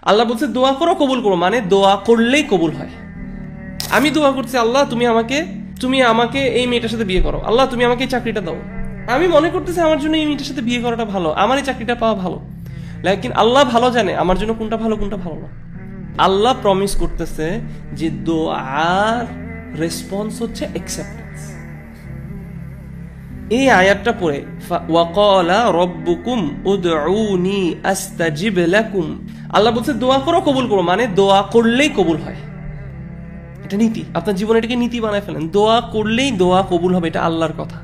আল্লাহ বলছে দোয়া করো, কবুল করো, মানে দোয়া করলেই কবুল হয়। আমি দোয়া করছি, আল্লাহ তুমি আমাকে এই মেয়েটার সাথে বিয়ে করো, আল্লাহ তুমি আমাকে এই চাকরিটা দাও। আমি মনে করতেছি আমার জন্য এই মেয়েটার সাথে বিয়ে করাটা ভালো, আমার এই চাকরিটা পাওয়া ভালো, লেকিন আল্লাহ ভালো জানে আমার জন্য কোনটা ভালো কোনটা ভালো না। আল্লাহ প্রমিস করতেছে যে দোয়ার রেসপন্স হচ্ছে অ্যাকসেপ্টেন্স। এই আয়াতটা পড়ে ওয়াকালা রব্বুকুম উদউনি আস্তাজিব লাকুম, আল্লাহ বলছে দোয়া করো, কবুল করো, মানে দোয়া করলেই কবুল হয়। এটা নীতি, আপনার জীবনে এটাকে নীতি বানায় ফেলেন। দোয়া করলেই দোয়া কবুল হবে, এটা আল্লাহর কথা।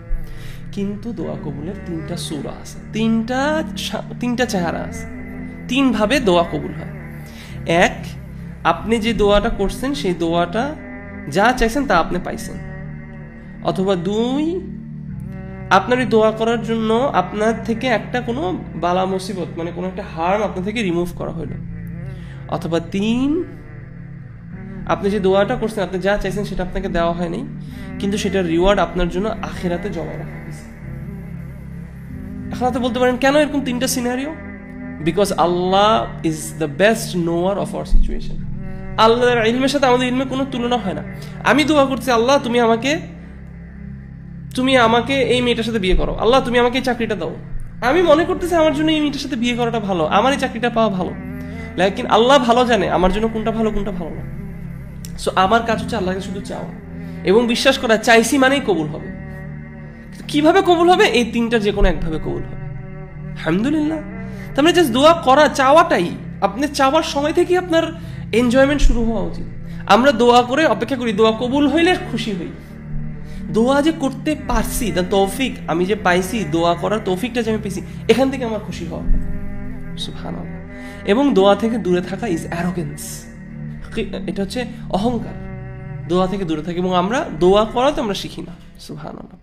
কিন্তু দোয়া কবুলের তিনটা সূরা আছে, তিনটা চেহারা আছে, তিন ভাবে দোয়া কবুল হয়। এক, আপনি যে দোয়াটা করছেন সেই দোয়াটা যা চাইছেন তা আপনি পাইছেন। অথবা দুই, আপনার এই দোয়া করার জন্য আপনার থেকে একটা কোনো বালা মুসিবত, মানে কোনো একটা হার্ম আপনার থেকে রিমুভ করা হলো। অথবা তিন, আপনি যে দোয়াটা করছেন, আপনি যা চাইছেন সেটা আপনাকে দেওয়া হয়নি, কিন্তু সেটার রিওয়ার্ড আপনার জন্য আখিরাতে জমা রাখা হয়েছে। এখন আপনি বলতে পারেন কেন এরকম তিনটা scenario? Because Allah is the best knower of our situation. আল্লাহর ইলমের সাথে আমাদের ইলমের কোনো তুলনা হয় না। আমি দোয়া করছি, আল্লাহ তুমি আমাকে এই মেয়েটার সাথে বিয়ে করো, আল্লাহ তুমি আমাকে এই চাকরিটা দাও। আমি মনে করতেছি আমার জন্য এই মেয়েটার সাথে বিয়ে করাটা ভালো, আমার এই চাকরিটা পাওয়া ভালো, লেকিন আল্লাহ ভালো জানে আমার জন্য কোনটা ভালো কোনটা ভালো না। সো আমার কাজ হচ্ছে আল্লাহকে শুধু চাওয়া এবং বিশ্বাস করা, চাইছি মানেই কবুল হবে। কিভাবে কবুল হবে? এই তিনটা যে কোনো একভাবে কবুল হবে, আলহামদুলিল্লাহ। তার মানে জাস্ট দোয়া করা, চাওয়াটাই, আপনি চাওয়ার সময় থেকে আপনার এনজয়মেন্ট শুরু হওয়া উচিত। আমরা দোয়া করে অপেক্ষা করি, দোয়া কবুল হইলে খুশি হই। দোয়া যে করতে পারছি, দ্য তৌফিক আমি যে পাইছি, দোয়া করার তৌফিকটা যে আমি পেয়েছি, এখান থেকে আমার খুশি হওয়া কথা, সুবহানাল্লাহ। এবং দোয়া থেকে দূরে থাকা ইজ অ্যারোগেন্স, এটা হচ্ছে অহংকার। দোয়া থেকে দূরে থাকি এবং আমরা দোয়া করা তো আমরা শিখি না, সুবহানাল্লাহ।